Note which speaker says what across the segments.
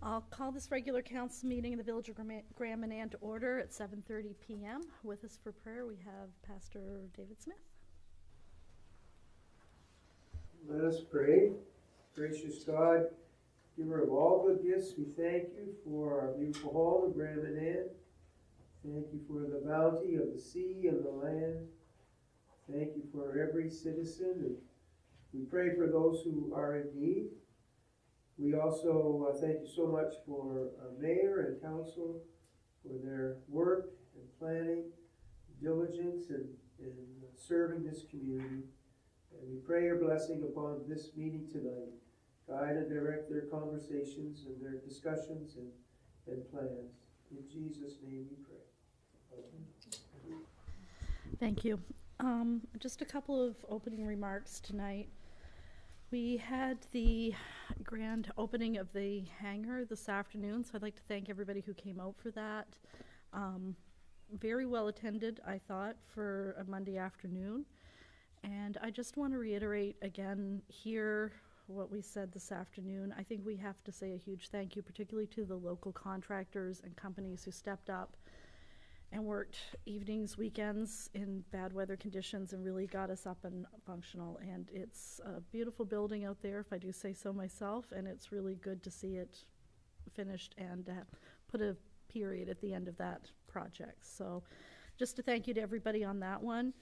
Speaker 1: I'll call this regular council meeting in the Village of Grand Manan to order at 7:30 p.m. With us for prayer, we have Pastor David Smith.
Speaker 2: Let us pray. Gracious God, giver of all good gifts, we thank you for our beautiful home of Grand Manan. Thank you for the bounty of the sea and the land. Thank you for every citizen, and we pray for those who are in need. We also thank you so much for our mayor and council for their work and planning, diligence in serving this community. And we pray your blessing upon this meeting tonight. Guide and direct their conversations and their discussions and plans. In Jesus' name we pray. Amen.
Speaker 1: Thank you. Just a couple of opening remarks tonight. We had the grand opening of the hangar this afternoon, so I'd like to thank everybody who came out for that. Very well attended, I thought, for a Monday afternoon. And I just want to reiterate again here what we said this afternoon. I think we have to say a huge thank you, particularly to the local contractors and companies who stepped up and worked evenings, weekends in bad weather conditions and really got us up and functional. And it's a beautiful building out there, if I do say so myself, and it's really good to see it finished and put a period at the end of that project. So just a thank you to everybody on that one.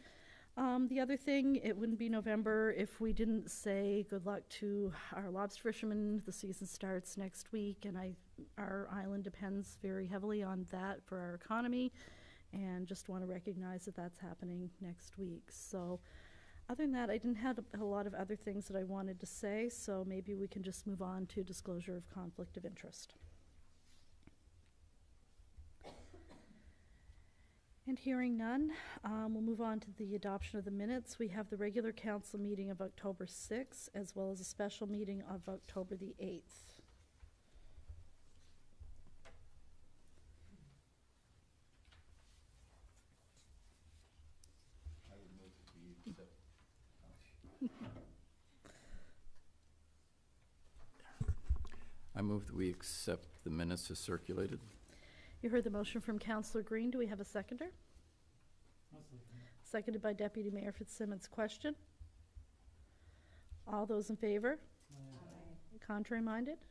Speaker 1: The other thing, it wouldn't be November if we didn't say good luck to our lobster fishermen. The season starts next week, and our island depends very heavily on that for our economy, and just want to recognize that that's happening next week. So other than that, I didn't have a lot of other things that I wanted to say, so maybe we can just move on to disclosure of conflict of interest. And hearing none, we'll move on to the adoption of the minutes. We have the regular council meeting of October 6th, as well as a special meeting of October the 8th.
Speaker 3: I move that we accept the minutes as circulated.
Speaker 1: You heard the motion from Councillor Green. Do we have a seconder? Seconded by Deputy Mayor Fitzsimmons. Question? All those in favor? Aye. Contrary minded?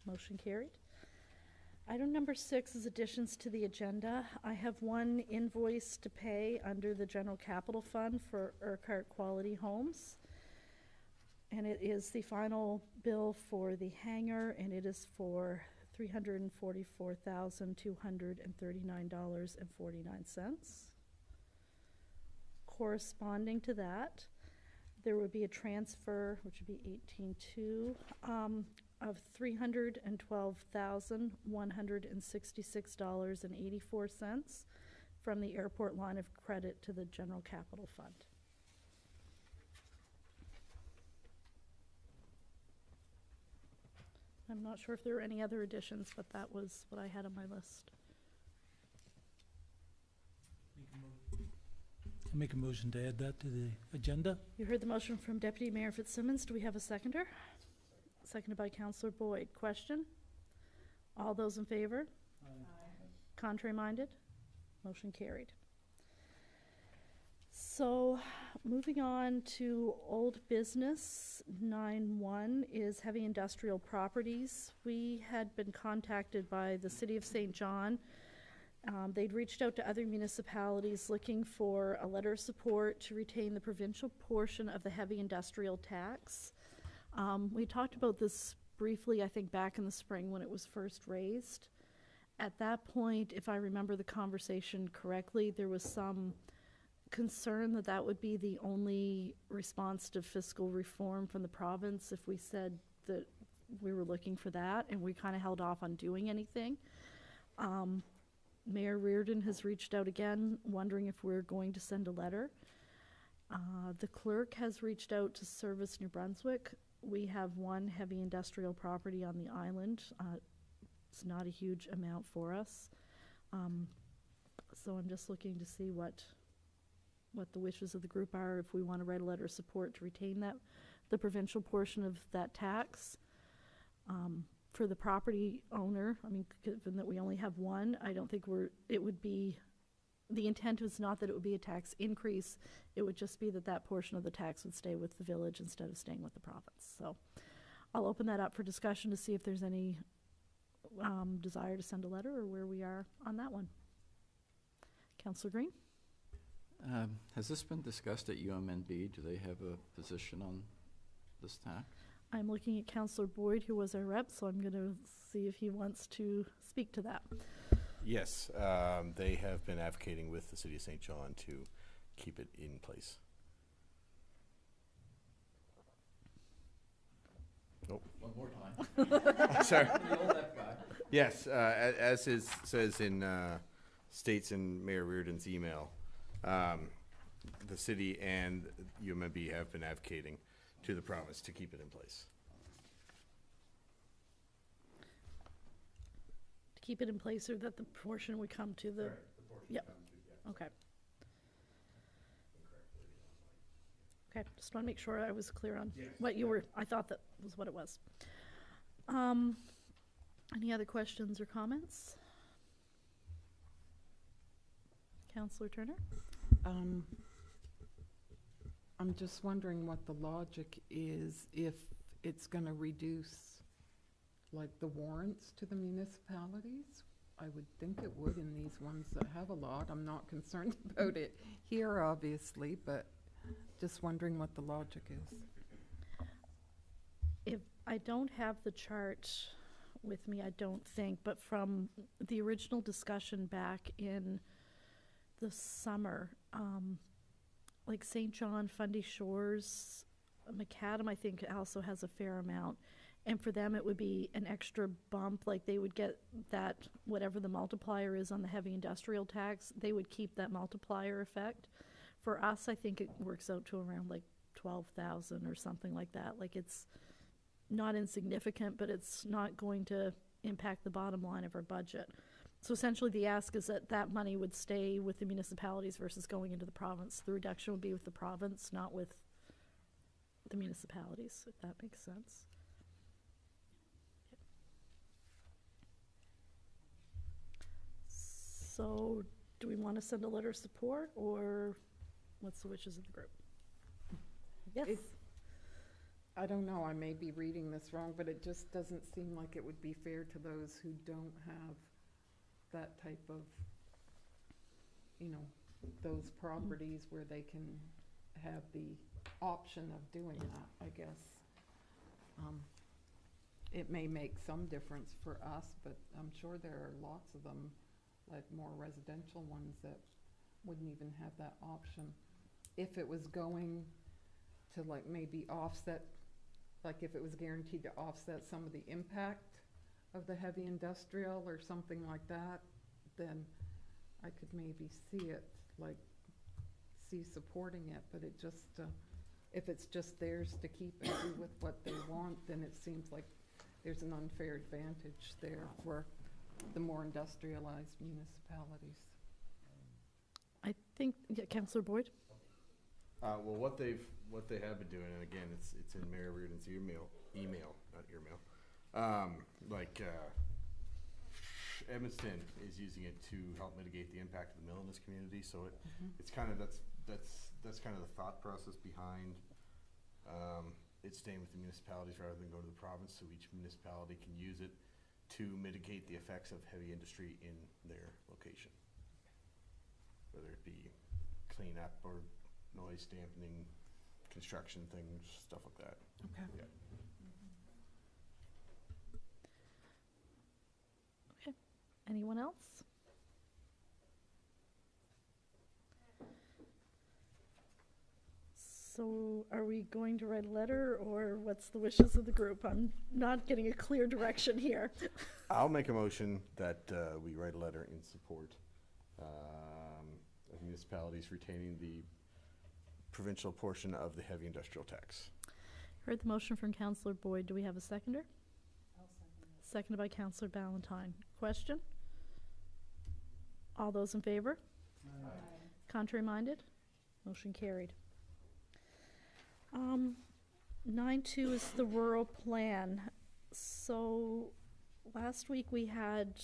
Speaker 1: Motion carried. Item number 6 is additions to the agenda. I have one invoice to pay under the General Capital Fund for Urquhart Quality Homes. And it is the final bill for the hangar, and it is for $344,239.49. Corresponding to that, there would be a transfer, which would be 18.2, of $312,166.84 from the airport line of credit to the General Capital Fund. I'm not sure if there are any other additions, but that was what I had on my list.
Speaker 4: I make a motion to add that to the agenda.
Speaker 1: You heard the motion from Deputy Mayor Fitzsimmons. Do we have a seconder? Seconded by Councillor Boyd. Question? All those in favor? Aye. Contrary minded? Motion carried. So moving on to old business, 9.1 is heavy industrial properties. We had been contacted by the City of St. John. They'd reached out to other municipalities looking for a letter of support to retain the provincial portion of the heavy industrial tax. We talked about this briefly, I think, back in the spring when it was first raised. At that point, if I remember the conversation correctly, there was some concern that that would be the only response to fiscal reform from the province if we said that we were looking for that, and we kind of held off on doing anything. Mayor Reardon has reached out again, wondering if we're going to send a letter. The clerk has reached out to Service New Brunswick. We have one heavy industrial property on the island. It's not a huge amount for us. So I'm just looking to see what the wishes of the group are, if we want to write a letter of support to retain that, the provincial portion of that tax. for the property owner, I mean, given that we only have one, I don't think it would be, the intent was not that it would be a tax increase. It would just be that that portion of the tax would stay with the village instead of staying with the province. So I'll open that up for discussion to see if there's any desire to send a letter or where we are on that one. Councillor Green?
Speaker 3: Has this been discussed at UMNB? Do they have a position on this tax?
Speaker 1: I'm looking at Councillor Boyd, who was our rep, so I'm going to see if he wants to speak to that.
Speaker 5: Yes, they have been advocating with the City of St. John to keep it in place. Nope.
Speaker 3: One more time.
Speaker 5: Sorry.
Speaker 3: The old F guy.
Speaker 5: Yes, as states in Mayor Reardon's email, the city and UMNB have been advocating to the province to keep it in place.
Speaker 1: To keep it in place, or that the portion would come to the... Yep. Okay. Okay, just want to make sure I was clear on what you were, I thought that was what it was. Any other questions or comments? Councillor Turner?
Speaker 6: I'm just wondering what the logic is if it's going to reduce, like, the warrants to the municipalities. I would think it would in these ones that have a lot. I'm not concerned about it here, obviously, but just wondering what the logic is.
Speaker 1: If I don't have the chart with me, I don't think, but from the original discussion back in the summer, like St. John, Fundy Shores, Macadam, I think also has a fair amount. And for them, it would be an extra bump, like they would get that, whatever the multiplier is on the heavy industrial tax, they would keep that multiplier effect. For us, I think it works out to around like 12,000 or something like that. Like, it's not insignificant, but it's not going to impact the bottom line of our budget. So essentially the ask is that that money would stay with the municipalities versus going into the province. The reduction would be with the province, not with the municipalities, if that makes sense. So do we want to send a letter of support, or what's the wishes of the group? Yes.
Speaker 6: I don't know, I may be reading this wrong, but it just doesn't seem like it would be fair to those who don't have that type of, you know, those properties where they can have the option of doing that, I guess. It may make some difference for us, but I'm sure there are lots of them, like more residential ones, that wouldn't even have that option. If it was going to, like, maybe offset, like if it was guaranteed to offset some of the impact of the heavy industrial or something like that, then I could maybe see it, like, see supporting it. But it just, if it's just theirs to keep and do with what they want, then it seems like there's an unfair advantage there for the more industrialized municipalities.
Speaker 1: I think, yeah, Councillor Boyd?
Speaker 5: Well, what they have been doing, and again, it's in Mayor Reardon's email, not earmail. Edmundston is using it to help mitigate the impact of the mill in this community. So it's kind of that's kind of the thought process behind it staying with the municipalities rather than go to the province. So each municipality can use it to mitigate the effects of heavy industry in their location, whether it be cleanup or noise dampening, construction things, stuff like that.
Speaker 6: Okay.
Speaker 5: Yeah.
Speaker 1: Okay. Anyone else? So are we going to write a letter, or what's the wishes of the group? I'm not getting a clear direction here.
Speaker 5: I'll make a motion that we write a letter in support of municipalities retaining the provincial portion of the heavy industrial tax.
Speaker 1: Heard the motion from Councillor Boyd. Do we have a seconder? I'll second it. Seconded by Councillor Ballantyne. Question? All those in favor? Aye. Contrary minded? Motion carried. 9.2 is the rural plan. So last week we had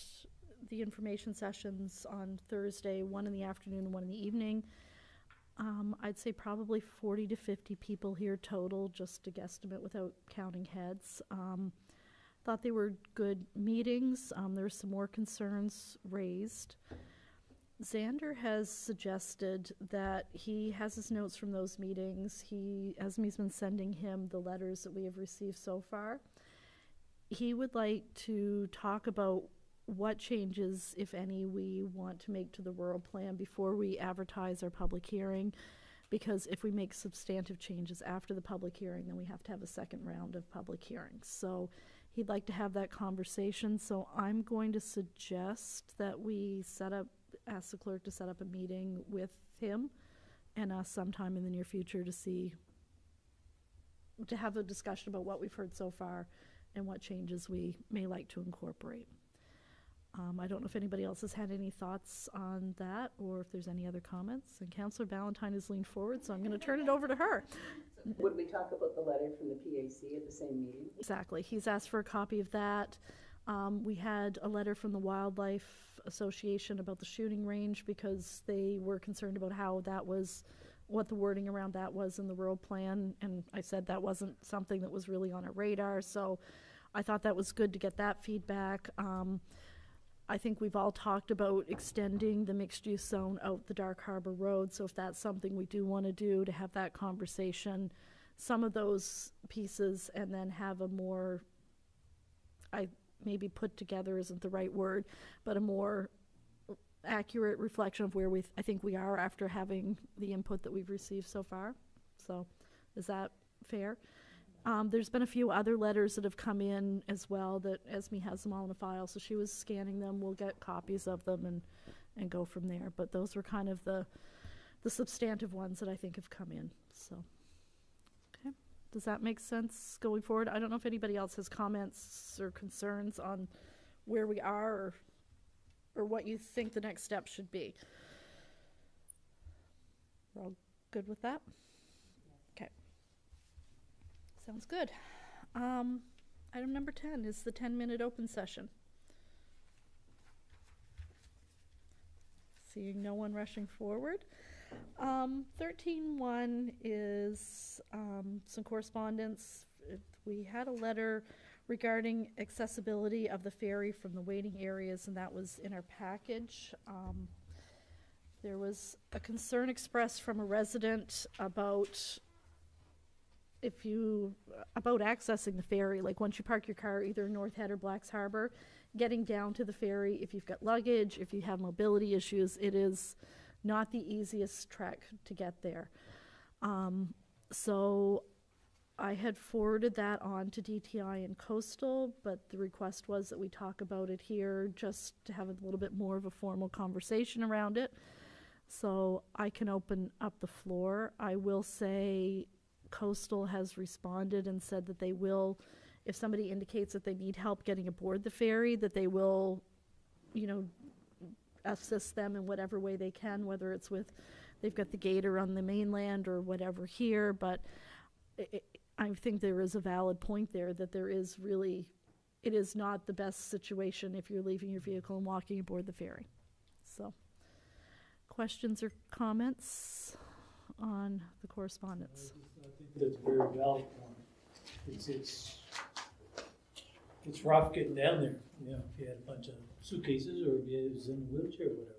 Speaker 1: the information sessions on Thursday, one in the afternoon and one in the evening. I'd say probably 40 to 50 people here total, just a guesstimate without counting heads. Thought they were good meetings. There were some more concerns raised. Xander has suggested that he has his notes from those meetings. Esme's been sending him the letters that we have received so far. He would like to talk about what changes, if any, we want to make to the rural plan before we advertise our public hearing, because if we make substantive changes after the public hearing, then we have to have a second round of public hearings. So he'd like to have that conversation. So I'm going to suggest that we ask the clerk to set up a meeting with him and us sometime in the near future to have a discussion about what we've heard so far and what changes we may like to incorporate. I don't know if anybody else has had any thoughts on that or if there's any other comments. And Councillor Ballantyne has leaned forward, so I'm going to turn it over to her.
Speaker 7: Would we talk about the letter from the PAC at the same meeting?
Speaker 1: Exactly. He's asked for a copy of that. We had a letter from the Wildlife Association about the shooting range because they were concerned about what the wording around that was in the rural plan. And I said that wasn't something that was really on our radar. So I thought that was good to get that feedback. I think we've all talked about extending the mixed-use zone out the Dark Harbor Road, so if that's something we do want to do, to have that conversation, some of those pieces, and then have a more, maybe put together isn't the right word, but a more accurate reflection of where I think we are after having the input that we've received so far. So is that fair? There's been a few other letters that have come in as well that Esme has them all in a file, so she was scanning them. We'll get copies of them and go from there. But those were kind of the substantive ones that I think have come in. So, okay. Does that make sense going forward? I don't know if anybody else has comments or concerns on where we are or what you think the next step should be. We're all good with that? Okay. Sounds good. Item number 10 is the 10-minute open session. Seeing no one rushing forward. 13.1 is some correspondence. We had a letter regarding accessibility of the ferry from the waiting areas, and that was in our package. There was a concern expressed from a resident about accessing the ferry, like once you park your car either in North Head or Blacks Harbor, getting down to the ferry, if you've got luggage, if you have mobility issues, it is not the easiest trek to get there. So I had forwarded that on to DTI and Coastal, but the request was that we talk about it here just to have a little bit more of a formal conversation around it. So I can open up the floor. I will say Coastal has responded and said that they will, if somebody indicates that they need help getting aboard the ferry, that they will, assist them in whatever way they can, whether it's with, they've got the gator on the mainland or whatever here, but I think there is a valid point there that it is not the best situation if you're leaving your vehicle and walking aboard the ferry. So, questions or comments on the correspondence?
Speaker 4: I think that's a very valid point. It's rough getting down there, if you had a bunch of suitcases or if you was in a wheelchair or whatever.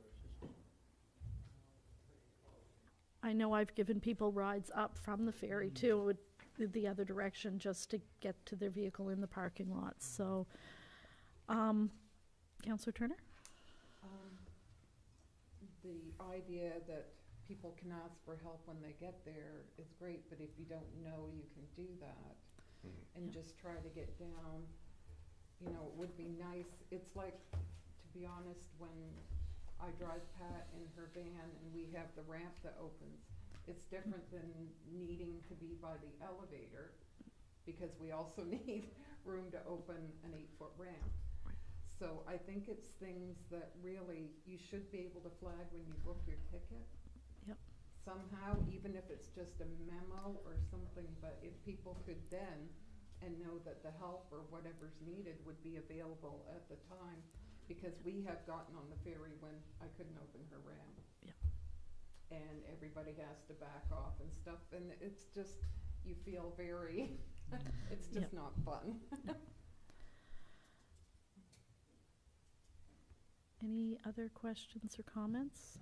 Speaker 1: I know I've given people rides up from the ferry too, the other direction, just to get to their vehicle in the parking lot. So, Councillor Turner?
Speaker 6: The idea that people can ask for help when they get there is great, but if you don't know you can do that and just try to get down, it would be nice. It's like, to be honest, when I drive Pat in her van and we have the ramp that opens, it's different than needing to be by the elevator because we also need room to open an 8-foot ramp. So I think it's things that really you should be able to flag when you book your ticket.
Speaker 1: Yep.
Speaker 6: Somehow, even if it's just a memo or something, but if people could then and know that the help or whatever's needed would be available at the time, because we have gotten on the ferry when I couldn't open her ramp.
Speaker 1: Yeah.
Speaker 6: And everybody has to back off and stuff, and it's just, you feel very, it's just not fun.
Speaker 1: Any other questions or comments?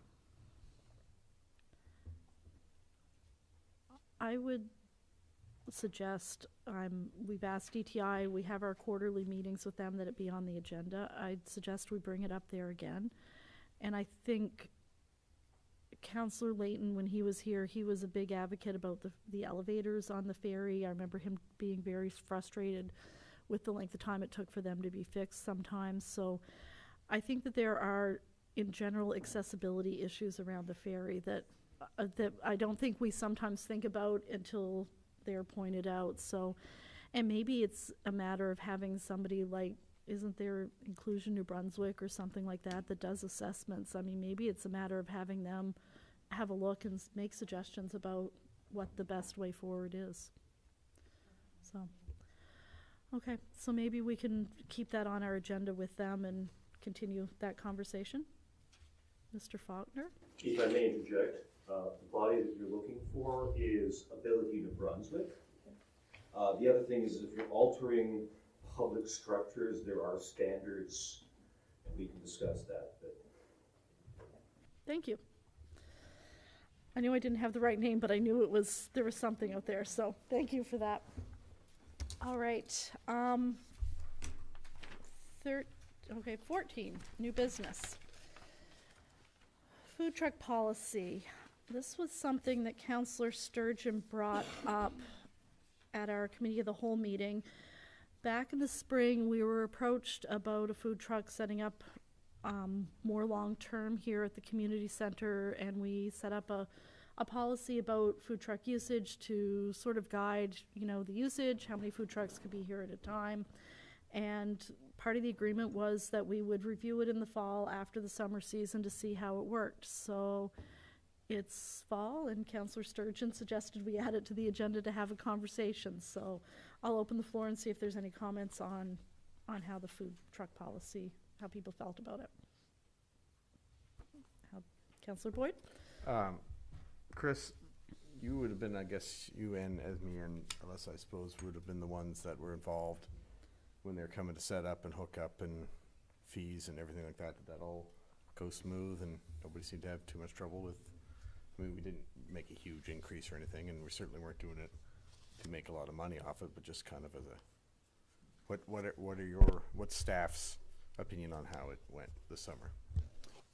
Speaker 1: I would suggest, we've asked DTI, we have our quarterly meetings with them, that it be on the agenda. I'd suggest we bring it up there again. And I think Councillor Layton, when he was here, he was a big advocate about the elevators on the ferry. I remember him being very frustrated with the length of time it took for them to be fixed sometimes. So I think that there are, in general, accessibility issues around the ferry that I don't think we sometimes think about until they're pointed out. So, and maybe it's a matter of having somebody like, isn't there Inclusion New Brunswick or something like that that does assessments? I mean, maybe it's a matter of having them have a look and make suggestions about what the best way forward is. So, okay, so maybe we can keep that on our agenda with them and continue that conversation. Mr. Faulkner?
Speaker 8: If I may interject, the body that you're looking for is Ability New Brunswick. The other thing is, if you're altering public structures, there are standards, and we can discuss that. But
Speaker 1: Thank you. I knew I didn't have the right name, but I knew there was something out there, so thank you for that. All right, 14, new business. Food truck policy. This was something that Councillor Sturgeon brought up at our Committee of the Whole meeting. Back in the spring, we were approached about a food truck setting up more long-term here at the community center, and we set up a policy about food truck usage to sort of guide, the usage, how many food trucks could be here at a time. And part of the agreement was that we would review it in the fall after the summer season to see how it worked. So it's fall, and Councillor Sturgeon suggested we add it to the agenda to have a conversation. So I'll open the floor and see if there's any comments on how the food truck policy, how people felt about it. Councillor Boyd?
Speaker 5: Chris, you would have been, I guess, you and Esme and Alyssa, I suppose, would have been the ones that were involved when they're coming to set up and hook up and fees and everything like that. Did that all go smooth and nobody seemed to have too much trouble with? I mean, we didn't make a huge increase or anything, and we certainly weren't doing it to make a lot of money off it, but just kind of as a, what's staff's opinion on how it went this summer?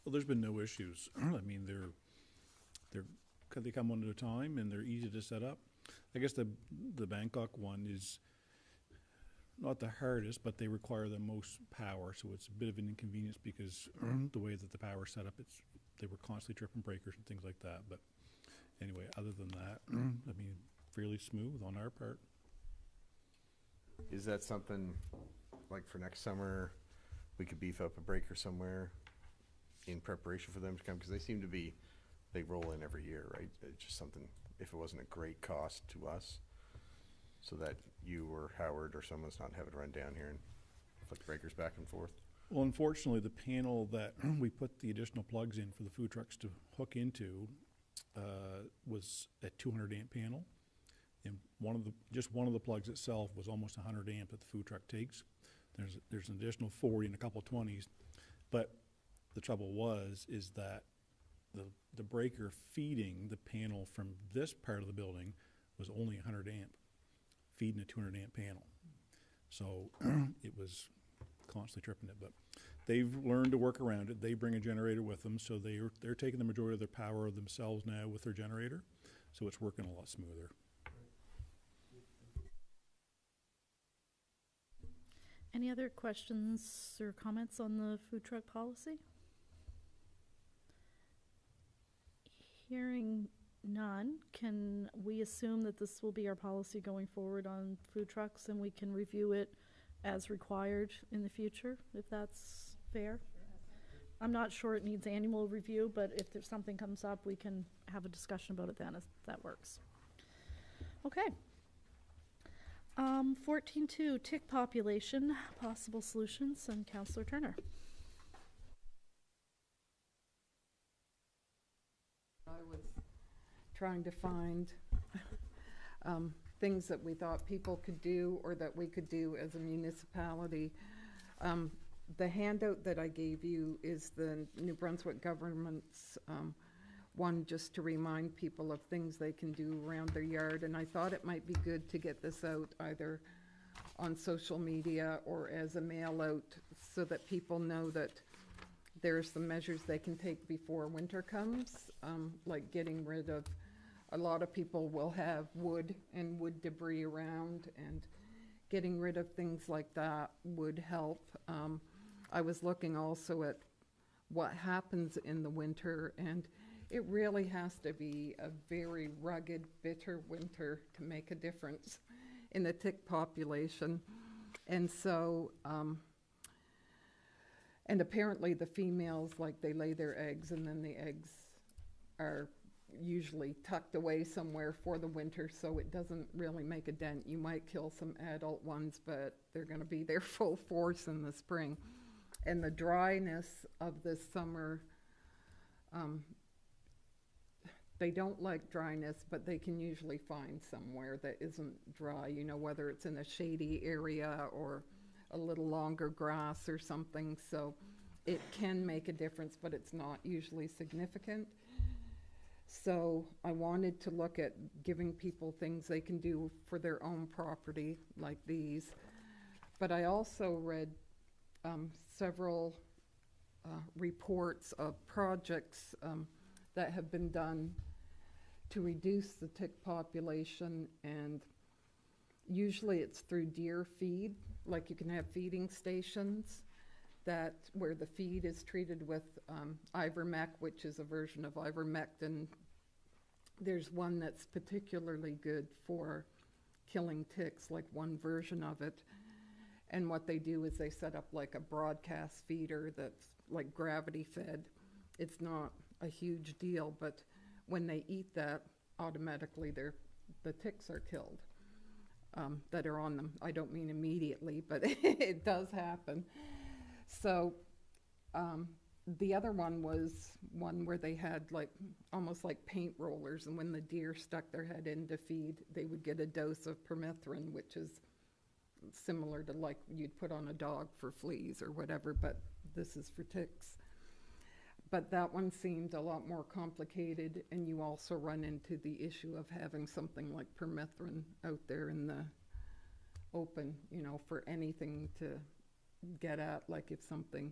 Speaker 9: Well, there's been no issues. I mean, they come one at a time and they're easy to set up. I guess the Bangkok one is not the hardest, but they require the most power, so it's a bit of an inconvenience because the way that the power set up, they were constantly tripping breakers and things like that. But anyway, other than that, I mean, fairly smooth on our part.
Speaker 5: Is that something like for next summer we could beef up a breaker somewhere in preparation for them to come? Because they roll in every year, right? It's just something, if it wasn't a great cost to us, so that you or Howard or someone's not having to run down here and flick breakers back and forth.
Speaker 9: Well, unfortunately, the panel that we put the additional plugs in for the food trucks to hook into was a 200 amp panel, and one of the plugs itself was almost 100 amp that the food truck takes. There's an additional 40 and a couple of 20s, but the trouble is that the breaker feeding the panel from this part of the building was only 100 amp, feeding a 200 amp panel. So it was constantly tripping it, but they've learned to work around it. They bring a generator with them, so they're taking the majority of their power themselves now with their generator, so it's working a lot smoother.
Speaker 1: Any other questions or comments on the food truck policy? Hearing none, can we assume that this will be our policy going forward on food trucks, and we can review it as required in the future, if that's fair? I'm not sure it needs annual review, but if there's something comes up, we can have a discussion about it then, if that works. Okay. 14.2, tick population, possible solutions, and Councillor Turner.
Speaker 6: I was trying to find things that we thought people could do or that we could do as a municipality. The handout that I gave you is the New Brunswick government's one, just to remind people of things they can do around their yard. And I thought it might be good to get this out either on social media or as a mail out so that people know that there's some measures they can take before winter comes, like getting rid of, a lot of people will have wood and wood debris around, and getting rid of things like that would help. I was looking also at what happens in the winter, and it really has to be a very rugged, bitter winter to make a difference in the tick population. And so, and apparently the females, like, they lay their eggs, and then the eggs are usually tucked away somewhere for the winter, so it doesn't really make a dent. You might kill some adult ones, but they're going to be there full force in the spring. And the dryness of this summer, they don't like dryness, but they can usually find somewhere that isn't dry, you know, whether it's in a shady area or a little longer grass or something. So it can make a difference, but it's not usually significant. So I wanted to look at giving people things they can do for their own property, like these. But I also read several reports of projects that have been done to reduce the tick population, and usually it's through deer feed. Like, you can have feeding stations that where the feed is treated with ivermec, which is a version of ivermectin. There's one that's particularly good for killing ticks, like one version of it. And what they do is they set up like a broadcast feeder that's like gravity fed. It's not a huge deal, but when they eat that, automatically the ticks are killed that are on them. I don't mean immediately, but it does happen. So the other one was one where they had like almost like paint rollers, and when the deer stuck their head in to feed, they would get a dose of permethrin, which is similar to like you'd put on a dog for fleas or whatever, but this is for ticks. But that one seemed a lot more complicated, and you also run into the issue of having something like permethrin out there in the open, you know, for anything to get at, like if something,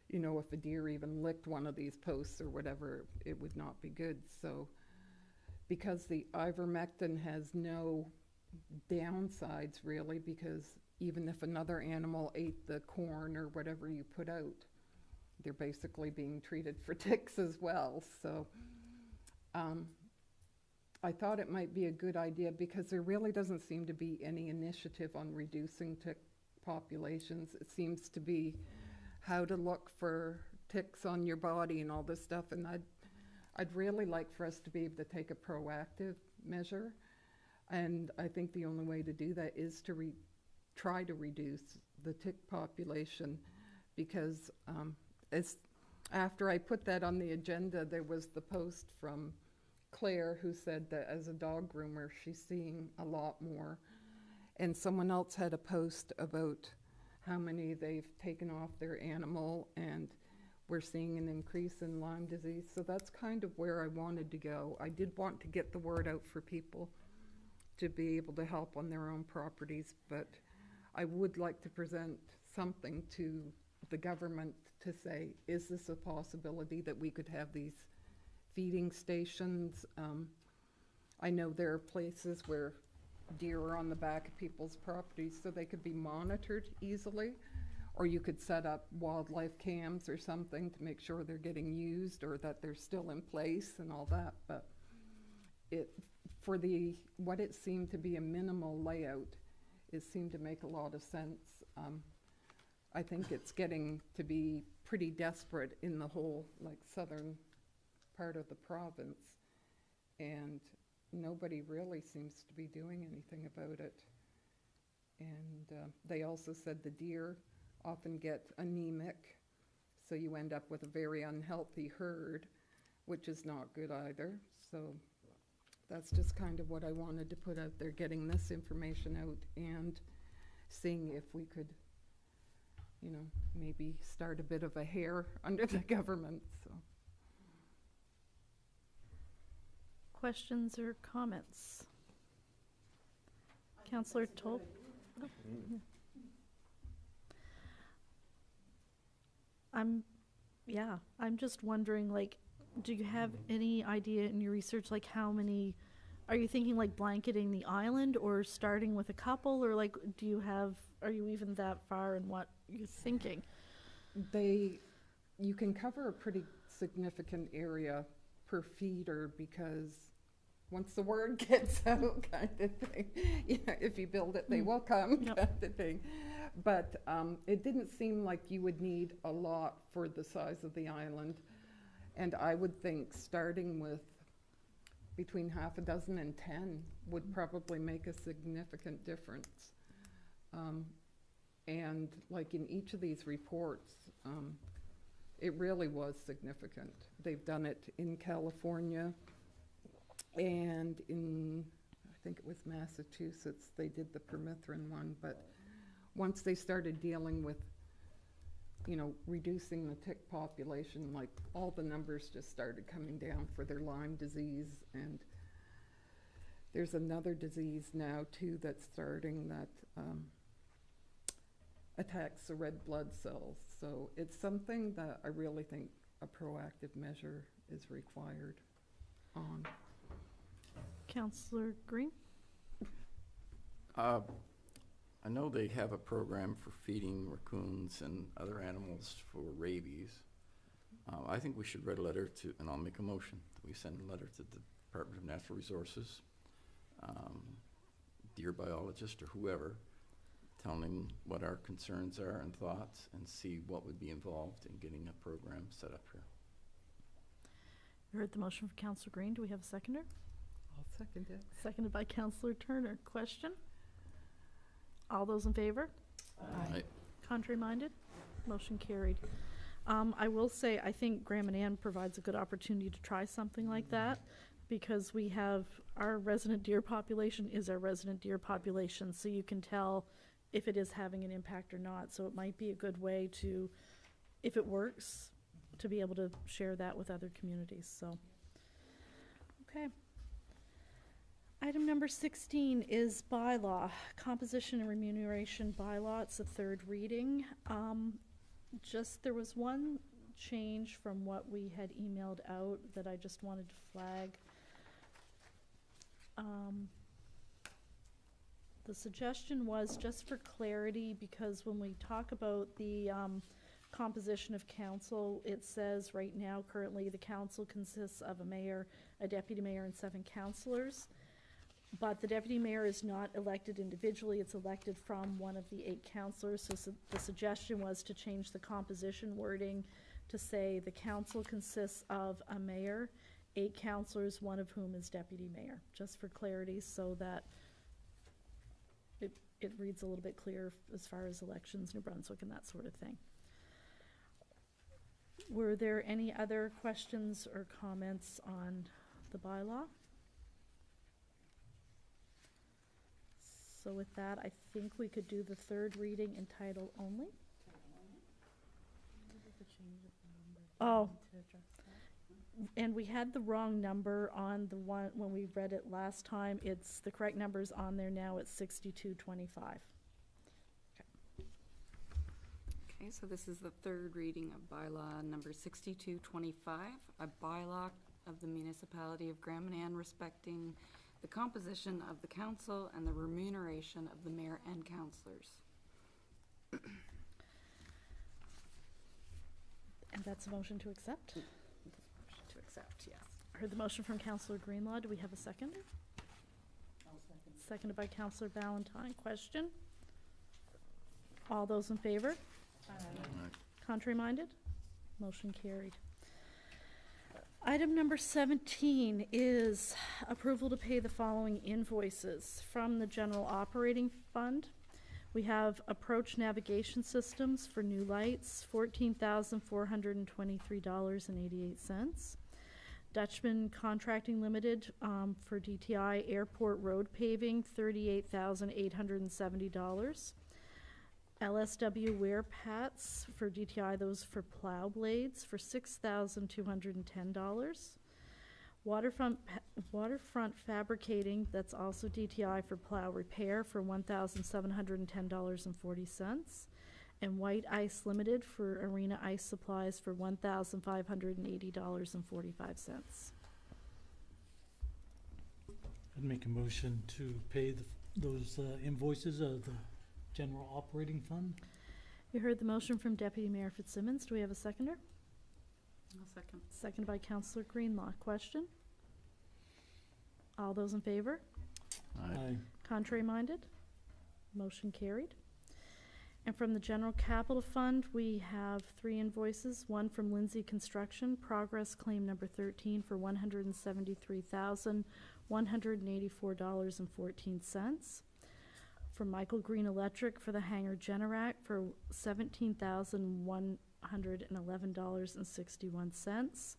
Speaker 6: you know, if a deer even licked one of these posts or whatever, it would not be good. So because the ivermectin has no downsides really, because even if another animal ate the corn or whatever you put out, they're basically being treated for ticks as well. So I thought it might be a good idea, because there really doesn't seem to be any initiative on reducing tick populations. It seems to be how to look for ticks on your body and all this stuff, and I'd really like for us to be able to take a proactive measure, and I think the only way to do that is to try to reduce the tick population, because after I put that on the agenda, there was the post from Claire, who said that as a dog groomer, she's seeing a lot more. And someone else had a post about how many they've taken off their animal, and we're seeing an increase in Lyme disease. So that's kind of where I wanted to go. I did want to get the word out for people to be able to help on their own properties, but I would like to present something to the government to say, is this a possibility that we could have these feeding stations? I know there are places where deer are on the back of people's properties, so they could be monitored easily, or you could set up wildlife cams or something to make sure they're getting used or that they're still in place and all that. But for what it seemed to be a minimal layout, it seemed to make a lot of sense. I think it's getting to be pretty desperate in the whole like southern part of the province, and nobody really seems to be doing anything about it. And they also said the deer often get anemic, so you end up with a very unhealthy herd, which is not good either. So that's just kind of what I wanted to put out there, getting this information out and seeing if we could, you know, maybe start a bit of a hair under the government, so.
Speaker 1: Questions or comments? Councillor Toll? I'm just wondering, like, do you have any idea in your research, like how many, are you thinking like blanketing the island or starting with a couple, or like, are you even that far in what you're thinking?
Speaker 6: You can cover a pretty significant area per feeder, because once the word gets out, kind of thing, if you build it, they will come,
Speaker 1: Yep.
Speaker 6: kind of thing. But it didn't seem like you would need a lot for the size of the island. And I would think starting with between half a dozen and 10 would probably make a significant difference. And like in each of these reports, it really was significant. They've done it in California and in, I think it was Massachusetts, they did the permethrin one. But once they started dealing with, you know, reducing the tick population, like all the numbers just started coming down for their Lyme disease. And there's another disease now too that's starting that attacks the red blood cells. So it's something that I really think a proactive measure is required on.
Speaker 1: Councillor Green?
Speaker 3: I know they have a program for feeding raccoons and other animals for rabies. I think we should write a letter to, and I'll make a motion, that we send a letter to the Department of Natural Resources, deer biologist or whoever, telling them what our concerns are and thoughts, and see what would be involved in getting a program set up here.
Speaker 1: You heard the motion from Councillor Green. Do we have a seconder?
Speaker 6: I'll second it.
Speaker 1: Seconded by Councillor Turner. Question? All those in favor?
Speaker 3: Aye.
Speaker 1: Contrary-minded? Motion carried. I will say, I think Graham and Ann provides a good opportunity to try something like that, because we have, our resident deer population is our resident deer population, so you can tell if it is having an impact or not. So it might be a good way to, if it works, to be able to share that with other communities, so. Okay. Item number 16 is bylaw, composition and remuneration bylaw. It's the third reading. There was one change from what we had emailed out that I just wanted to flag. The suggestion was just for clarity, because when we talk about the composition of council, it says right now, currently, the council consists of a mayor, a deputy mayor, and 7 councillors. But the deputy mayor is not elected individually, it's elected from one of the 8 councillors. So the suggestion was to change the composition wording to say the council consists of a mayor, 8 councillors, one of whom is deputy mayor, just for clarity, so that it reads a little bit clearer as far as elections, New Brunswick, and that sort of thing. Were there any other questions or comments on the bylaw? So with that, I think we could do the third reading in title only. Oh, and we had the wrong number on the one, when we read it last time. It's, the correct number's on there now, it's 6225.
Speaker 10: Okay, so this is the third reading of bylaw number 6225, a bylaw of the municipality of Graham and Ann respecting the composition of the council and the remuneration of the mayor and councillors.
Speaker 1: And that's a motion to accept?
Speaker 10: Motion to accept, yes.
Speaker 1: I heard the motion from Councillor Greenlaw. Do we have a seconder?
Speaker 7: I'll second.
Speaker 1: Seconded by Councillor Ballantyne. Question? All those in favor?
Speaker 3: Aye.
Speaker 1: Contrary-minded? Motion carried. Item number 17 is approval to pay the following invoices from the general operating fund. We have Approach Navigation Systems for new lights, $14,423.88. Dutchman Contracting Limited for DTI Airport Road Paving, $38,870. LSW Wear Pats for DTI, those for plow blades, for $6,210. Waterfront Fabricating, that's also DTI for plow repair, for $1,710.40. And White Ice Limited for arena ice supplies for $1,580.45.
Speaker 4: I'd make a motion to pay those invoices of the general operating fund.
Speaker 1: You heard the motion from Deputy Mayor Fitzsimmons. Do we have a seconder?
Speaker 10: I'll second.
Speaker 1: Seconded by Councillor Greenlaw. Question? All those in favor?
Speaker 4: Aye.
Speaker 1: Contrary minded? Motion carried. And from the General Capital Fund, we have 3 invoices. One from Lindsay Construction, progress claim number 13 for $173,184.14. From Michael Green Electric for the Hangar Generac for $17,111.61.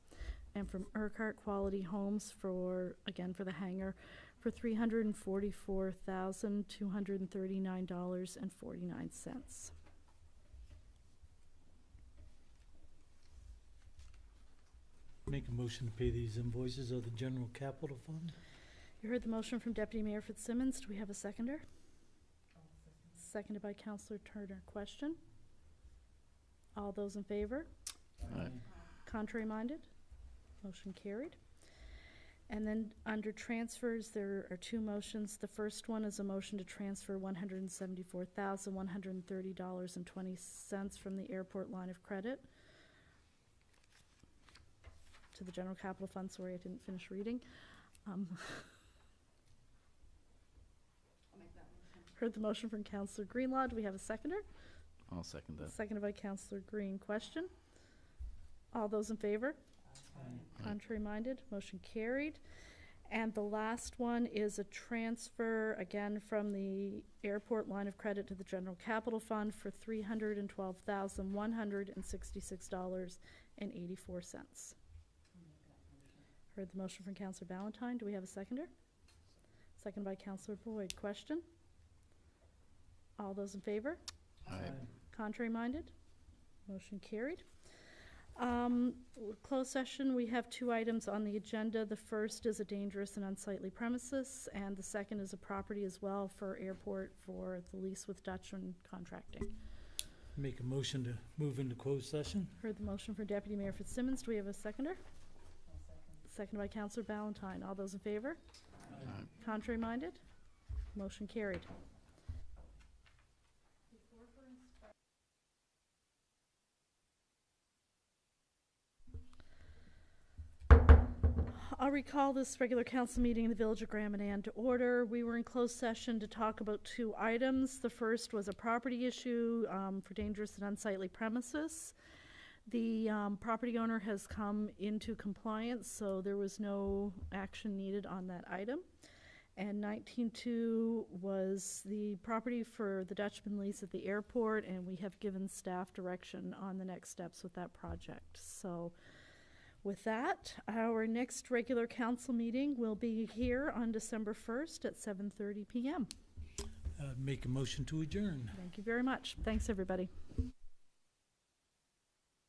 Speaker 1: And from Urquhart Quality Homes for, again, for the hangar, for $344,239.49.
Speaker 4: Make a motion to pay these invoices of the general capital fund.
Speaker 1: You heard the motion from Deputy Mayor Fitzsimmons. Do we have a seconder? Seconded by Councillor Turner. Question? All those in favor?
Speaker 3: Aye.
Speaker 1: Contrary minded? Motion carried. And then under transfers, there are 2 motions. The first one is a motion to transfer $174,130.20 from the airport line of credit to the general capital fund. Sorry, I didn't finish reading. Heard the motion from Councillor Greenlaw. Do we have a seconder?
Speaker 3: I'll second that.
Speaker 1: Seconded by Councillor Green. Question? All those in favor? Contrary minded? Motion carried. And the last one is a transfer, again, from the airport line of credit to the general capital fund for $312,166.84. Heard the motion from Councillor Ballantyne. Do we have a seconder? Seconded by Councillor Boyd. Question? All those in favor?
Speaker 3: Aye.
Speaker 1: Contrary minded? Motion carried. Closed session, we have 2 items on the agenda. The first is a dangerous and unsightly premises, and the second is a property as well for airport for the lease with Dutchman Contracting.
Speaker 4: Make a motion to move into closed session.
Speaker 1: Heard the motion for Deputy Mayor Fitzsimmons. Do we have a seconder? Seconded by Councillor Ballantyne. All those in favor?
Speaker 3: Aye.
Speaker 1: Contrary minded? Motion carried. I'll recall this regular council meeting in the Village of Grand Manan to order. We were in closed session to talk about 2 items. The first was a property issue for dangerous and unsightly premises. The property owner has come into compliance, so there was no action needed on that item. And 19.2 was the property for the Dutchman lease at the airport, and we have given staff direction on the next steps with that project. So with that, our next regular council meeting will be here on December 1st at 7:30 p.m.
Speaker 4: Make a motion to adjourn.
Speaker 1: Thank you very much. Thanks, everybody.